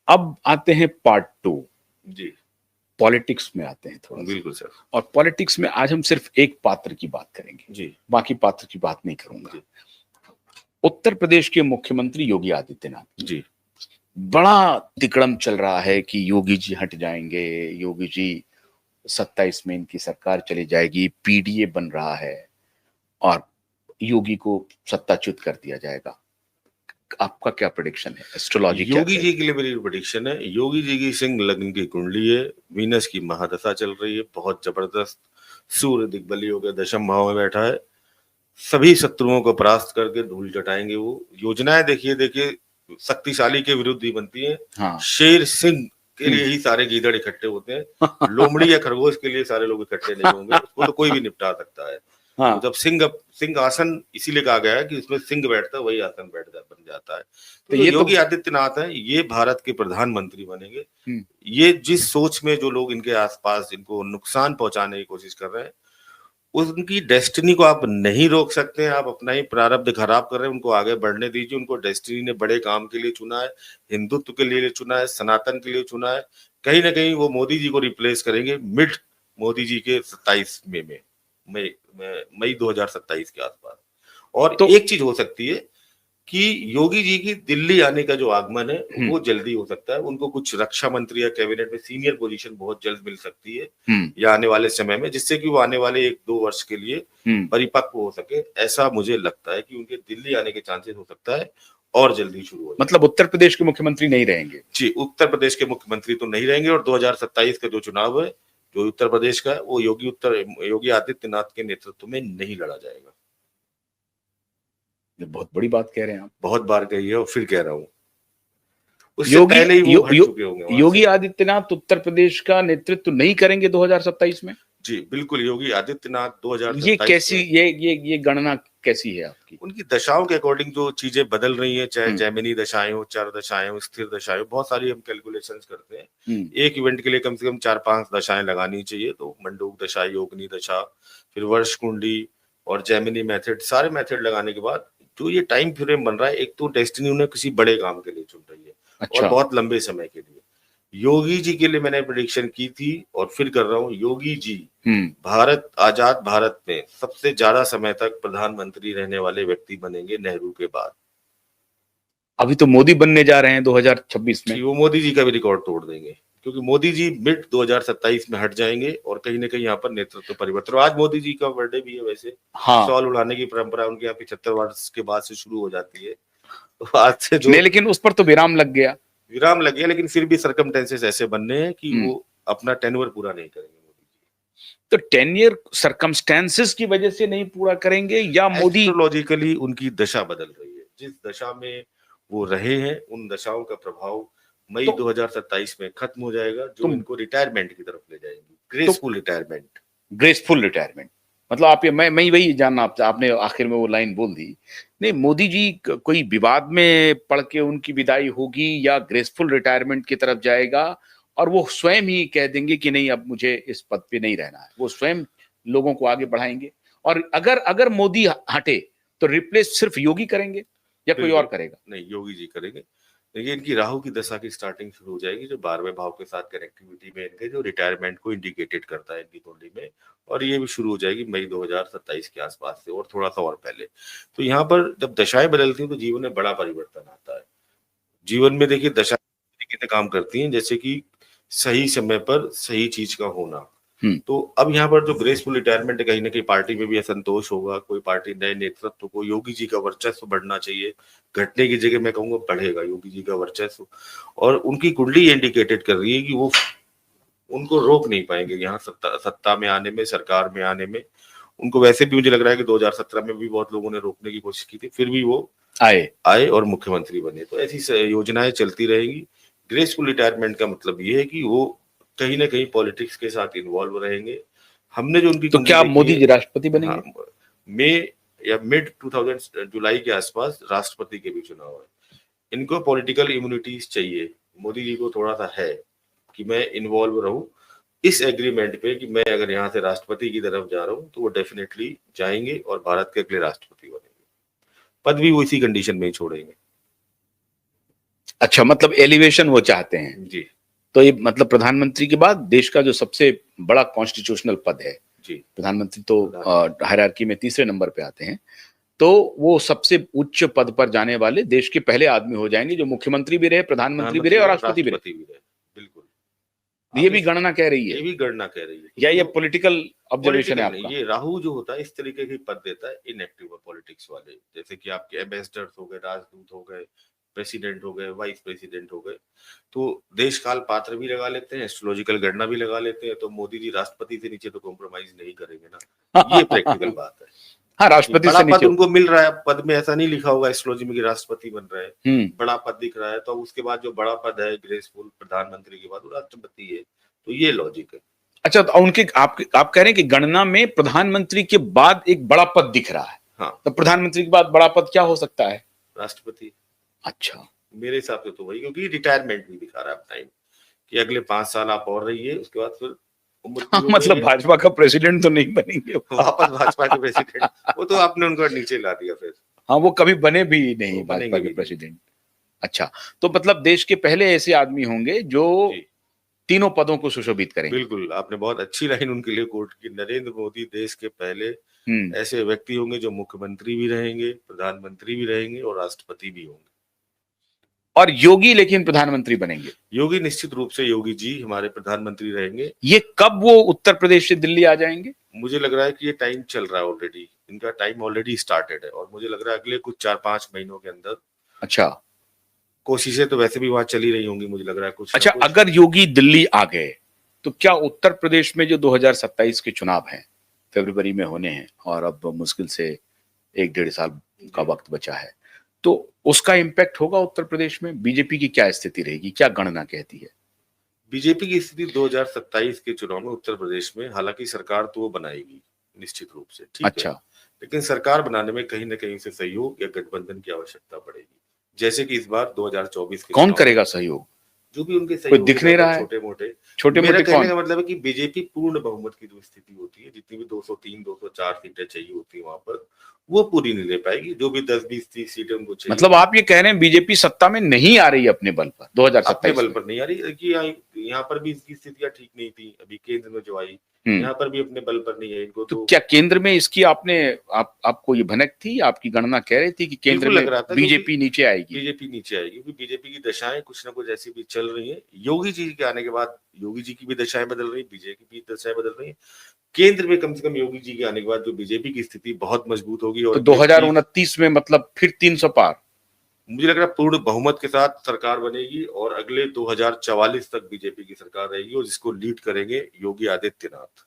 अब आते हैं पार्ट 2। जी, पॉलिटिक्स में आते हैं थोड़ा सा। बिल्कुल सर। और पॉलिटिक्स में आज हम सिर्फ एक पात्र की बात करेंगे, जी, बाकी पात्र की बात नहीं करूंगा। जी, उत्तर प्रदेश के मुख्यमंत्री योगी आदित्यनाथ, जी, बड़ा तिकड़म चल रहा है कि योगी जी हट जाएंगे, योगी जी 27 में इनकी सरकार चली जाएगी, पीडीए बन रहा है और योगी को सत्ताच्युत कर दिया जाएगा। आपका क्या प्रेडिक्शन है? एस्ट्रोलॉजी क्या योगी कहती जी के लिए मेरी प्रेडिक्शन है, योगी जी की सिंह लग्न की कुंडली है, वीनस की महादशा चल रही है, बहुत जबरदस्त। सूर्य दिग्बली होकर दशम भाव में बैठा है, सभी शत्रुओं को परास्त करके धूल चटाएंगे वो। योजनाएं देखिए देखिए, शक्तिशाली के विरुद्ध ही बनती है। हाँ। शेर सिंह के लिए ही सारे गीदड़ इकट्ठे होते हैं, लोमड़ी या खरगोश के लिए सारे लोग इकट्ठे नहीं होंगे, उसको तो कोई भी निपटा सकता है। हाँ। तो जब सिंह आसन इसीलिए कहा गया है कि इसमें सिंह बैठता है, वही आसन बन जाता है। तो ये योगी आदित्यनाथ है, ये भारत के प्रधानमंत्री बनेंगे। ये जिस सोच में जो लोग इनके आसपास इनको नुकसान पहुंचाने की कोशिश कर रहे हैं, उनकी डेस्टिनी को आप नहीं रोक सकते हैं। आप अपना ही प्रारब्ध खराब कर रहे हैं, उनको आगे बढ़ने दीजिए। उनको डेस्टिनी ने बड़े काम के लिए चुना है, हिंदुत्व के लिए चुना है, सनातन के लिए चुना है। कहीं ना कहीं वो मोदी जी को रिप्लेस करेंगे मिड मोदी जी के 27 मई 2027 के आसपास। और तो एक चीज हो सकती है कि योगी जी की दिल्ली आने का जो आगमन है वो जल्दी हो सकता है। उनको कुछ रक्षा मंत्री या कैबिनेट में सीनियर पोजीशन बहुत जल्द मिल सकती है या आने वाले समय में, जिससे कि वो आने वाले 1-2 वर्ष के लिए परिपक्व हो सके। ऐसा मुझे लगता है कि उनके दिल्ली आने के चांसेस हो सकता है और जल्दी शुरू हो। मतलब उत्तर प्रदेश के मुख्यमंत्री नहीं रहेंगे? जी, उत्तर प्रदेश के मुख्यमंत्री तो नहीं रहेंगे और 2027 का जो चुनाव है जो उत्तर प्रदेश का है, वो योगी आदित्यनाथ के नेतृत्व में नहीं लड़ा जाएगा। बहुत बड़ी बात कह रहे हैं आप। बहुत बार कही है और फिर कह रहा हूँ, उससे पहले ही वो हट चुके होंगे। योगी आदित्यनाथ उत्तर प्रदेश का नेतृत्व नहीं करेंगे 2027 में? जी बिल्कुल, योगी आदित्यनाथ 2027 ये कैसी ये गणना कैसी है आपकी? उनकी दशाओं के अकॉर्डिंग जो चीजें बदल रही हैं, चाहे जैमिनी दशाएं हो, चार दशाएं हो, स्थिर दशाएं हो, बहुत सारी हम कैलकुलेशंस करते हैं। एक इवेंट के लिए कम से कम 4-5 दशाएं लगानी चाहिए। तो मंडूक दशा, योगिनी दशा, फिर वर्ष कुंडी और जैमिनी मेथड, सारे मेथड लगाने के बाद जो ये टाइम फ्रेम बन रहा है, एक तो डेस्टिनी उन्हें किसी बड़े काम के लिए चुन रही है। अच्छा। और बहुत लंबे समय के लिए। योगी जी के लिए मैंने प्रेडिक्शन की थी और फिर कर रहा हूँ, योगी जी आजाद भारत में सबसे ज्यादा समय तक प्रधानमंत्री रहने वाले व्यक्ति बनेंगे नेहरू के बाद। अभी तो मोदी बनने जा रहे हैं 2026 में। वो मोदी जी का भी रिकॉर्ड तोड़ देंगे, क्योंकि मोदी जी मिड 2027 में हट जाएंगे और कहीं ना कहीं यहाँ पर नेतृत्व परिवर्तन। आज मोदी जी का बर्थडे भी है वैसे। हाँ। शॉल उड़ाने की परंपरा उनके यहाँ 75 वर्ष के बाद से शुरू हो जाती है। तो आज से नहीं, लेकिन उस पर तो विराम लग गया, लेकिन फिर भी सर्कमस्टेंसेस ऐसे बनने हैं कि वो अपना टेन्योर पूरा नहीं करेंगे। तो टेन्योर सर्कमस्टेंसेस की वजह से नहीं पूरा करेंगे या मोदी? एस्ट्रोलॉजिकली उनकी दशा बदल रही है। जिस दशा में वो रहे हैं उन दशाओं का प्रभाव मई 2027 में खत्म हो जाएगा, जो इनको रिटायरमेंट की तरफ ले जाएंगी। Graceful retirement. ग्रेसफुल रिटायरमेंट मतलब आप ये मैं वही जानना, आपने आखिर में वो लाइन बोल दी। नहीं, मोदी जी कोई विवाद में पड़ के उनकी विदाई होगी या ग्रेसफुल रिटायरमेंट की तरफ जाएगा और वो स्वयं ही कह देंगे कि नहीं, अब मुझे इस पद पे नहीं रहना है। वो स्वयं लोगों को आगे बढ़ाएंगे। और अगर मोदी हटे तो रिप्लेस सिर्फ योगी करेंगे या कोई और करेगा? नहीं, योगी जी करेंगे। देखिए, इनकी राहु की दशा की स्टार्टिंग शुरू हो जाएगी, जो 12वें भाव के साथ कनेक्टिविटी में इनके, जो रिटायरमेंट को इंडिकेटेड करता है इनकी कुंडली में। और ये भी शुरू हो जाएगी मई 2027 के आसपास से और थोड़ा सा और पहले। तो यहाँ पर जब दशाएं बदलती हैं तो जीवन में बड़ा परिवर्तन आता है। जीवन में देखिए दशाएं तरीके से काम करती हैं, जैसे कि सही समय पर सही चीज का होना। तो अब यहाँ पर जो ग्रेसफुल रिटायरमेंट है, कहीं ना कहीं पार्टी में भी असंतोष होगा। कोई पार्टी नए नेतृत्व को, योगी जी का वर्चस्व बढ़ना चाहिए, घटने की जगह मैं कहूंगा बढ़ेगा योगी जी का वर्चस्व। और उनकी कुंडली इंडिकेटेड कर रही है कि वो उनको रोक नहीं पाएंगे यहाँ सत्ता में आने में, सरकार में आने में। उनको वैसे भी मुझे लग रहा है कि 2017 में भी बहुत लोगों ने रोकने की कोशिश की थी, फिर भी वो आए और मुख्यमंत्री बने। तो ऐसी योजनाएं चलती रहेंगी। ग्रेसफुल रिटायरमेंट का मतलब ये है कि वो कहीं ना कहीं पॉलिटिक्स के साथ इन्वॉल्व रहेंगे। हमने जो उनकी, तो क्या मोदी जी राष्ट्रपति बनेंगे? हाँ, मई या मिड 2000 जुलाई के आसपास राष्ट्रपति के भी चुनाव है। इनको पॉलिटिकल इम्यूनिटीज चाहिए। मोदी जी को थोड़ा सा है कि मैं इन्वॉल्व रहूं इस एग्रीमेंट पे, कि मैं अगर यहाँ से राष्ट्रपति की तरफ जा रहा हूँ तो वो डेफिनेटली जाएंगे और भारत के अगले राष्ट्रपति बनेंगे। पद भी वो इसी कंडीशन में ही छोड़ेंगे। अच्छा, मतलब एलिवेशन वो चाहते हैं। जी तो ये मतलब प्रधानमंत्री के बाद देश का जो सबसे बड़ा कॉन्स्टिट्यूशनल पद है, जी। प्रधानमंत्री तो प्रधानमंत्री। हायरार्की में तीसरे नंबर पे आते हैं, तो वो सबसे उच्च पद पर जाने वाले देश के पहले आदमी हो जाएंगे जो मुख्यमंत्री भी रहे, प्रधानमंत्री भी रहे प्रधानमंत्री और रहे, राष्ट्रपति भी रहे। राष्ट्रपति भी रहे। बिल्कुल। ये आप भी इस गणना कह रही ये है भी गणना कह रही है या क्योंकि ये जो पॉलिटिकल ऑब्जर्वेशन है पॉलिटिकल नहीं, आपका? ये राहु जो होता है इस तरीके के पद देता है इनएक्टिव पॉलिटिक्स वाले, जैसे कि आपके एम्बेसडर्स हो गए, राजदूत हो गए, प्रेसिडेंट हो गए, वाइस प्रेसिडेंट हो गए, तो देश काल पात्र भी लगा लेते हैं, एस्ट्रोलॉजिकल गणना भी लगा लेते हैं, तो मोदी जी राष्ट्रपति से नीचे तो कॉम्प्रोमाइज नहीं करेंगे ना। ये प्रैक्टिकल बात है हाँ, कि राष्ट्रपति बड़ा से पद नीचे। उनको मिल रहा है, पद में ऐसा नहीं लिखा होगा एस्ट्रोलॉजी में कि राष्ट्रपति बन रहे हैं, हम्म। बड़ा पद दिख रहा है, तो उसके बाद जो बड़ा पद है ग्रेसफुल प्रधानमंत्री के बाद वो राष्ट्रपति है, तो ये लॉजिक है। अच्छा, तो उनके आप कह रहे हैं कि गणना में प्रधानमंत्री के बाद एक बड़ा पद दिख रहा है, हाँ, तो प्रधानमंत्री के बाद बड़ा पद क्या हो सकता है? राष्ट्रपति। अच्छा। मेरे हिसाब से तो वही, क्योंकि रिटायरमेंट भी दिखा रहा है टाइम कि अगले 5 साल आप और रहिए, उसके बाद फिर उम्र हाँ, भी हो गई मतलब है, भाजपा का प्रेसिडेंट तो नहीं बनेंगे वो। वापस भाजपा के प्रेसिडेंट, वो तो आपने उनको नीचे ला दिया फिर, हाँ, वो कभी बने भी नहीं वो भाजपा बनेंगे के भी नहीं। प्रेसिडेंट। अच्छा, तो मतलब देश के पहले ऐसे आदमी होंगे जो जी तीनों पदों को सुशोभित करेंगे। बिल्कुल, आपने बहुत अच्छी लाइन उनके लिए कोट की, नरेंद्र मोदी देश के पहले हम्म। ऐसे व्यक्ति होंगे जो मुख्यमंत्री भी रहेंगे, प्रधानमंत्री भी रहेंगे और राष्ट्रपति भी होंगे। और योगी लेकिन प्रधानमंत्री बनेंगे। योगी निश्चित रूप से, योगी जी हमारे प्रधानमंत्री रहेंगे। ये कब वो उत्तर प्रदेश से दिल्ली आ जाएंगे? मुझे लग रहा है कि ये टाइम चल रहा है ऑलरेडी, इनका टाइम ऑलरेडी स्टार्टेड है, और मुझे लग रहा है अगले कुछ 4-5 महीनों के अंदर, अच्छा। कोशिशें तो वैसे भी वहां चली रही होंगी, मुझे लग रहा है कुछ ना अच्छा, कुछ। अगर योगी दिल्ली आ गए तो क्या उत्तर प्रदेश में जो 2027 के चुनाव हैं, फरवरी में होने हैं और अब मुश्किल से 1-1.5 साल का वक्त बचा है, तो उसका इम्पैक्ट होगा उत्तर प्रदेश में? बीजेपी की क्या स्थिति रहेगी, क्या गणना कहती है? बीजेपी की स्थिति 2027 के चुनाव में उत्तर प्रदेश में, हालांकि सरकार तो वो बनाएगी निश्चित रूप से, ठीक है, अच्छा। लेकिन सरकार बनाने में कहीं ना कहीं से सहयोग या गठबंधन की आवश्यकता पड़ेगी, जैसे कि इस बार 2024 के कौन चुनाव में करेगा सहयोग? जो भी उनके कोई सहयोगी दिख नहीं दल रहा है, है। छोटे मोटे। छोटे मेरा मोटे कहने कौन? का मतलब है कि बीजेपी पूर्ण बहुमत की जो स्थिति होती है, जितनी भी 203 204 सीटें चाहिए होती है वहां पर, वो पूरी नहीं ले पाएगी, जो भी 10-20-30 सीटें उनको चाहिए मतलब होती आप ये कह रहे हैं बीजेपी सत्ता में नहीं आ रही है अपने बल पर है, अपने 2027 बल में? पर नहीं आ रही कि यहाँ पर भी इसकी स्थितियां ठीक नहीं थी, अभी केंद्र में जो आई, हम्म। यहाँ पर भी अपने बल पर नहीं है इनको, तो तो क्या केंद्र में इसकी आपको ये भनक थी, आपकी गणना कह रही थी कि केंद्र बिल्कुल में लग रहा था, क्योंकि बीजेपी नीचे आएगी? बीजेपी नीचे आएगी, क्योंकि बीजेपी की दशाएं कुछ ना कुछ ऐसी भी चल रही हैं, योगी जी के आने के बाद योगी जी की भी दशाएं बदल रही, बीजेपी की भी दशाएं बदल रही हैं, केंद्र में कम से कम योगी जी के आने के बाद जो बीजेपी की स्थिति बहुत मजबूत होगी, और तो अगले 2029 में मतलब फिर 300 पार? मुझे लग रहा है पूर्ण बहुमत के साथ सरकार बनेगी, और अगले 2044 तक बीजेपी की सरकार रहेगी, और जिसको लीड करेंगे योगी आदित्यनाथ।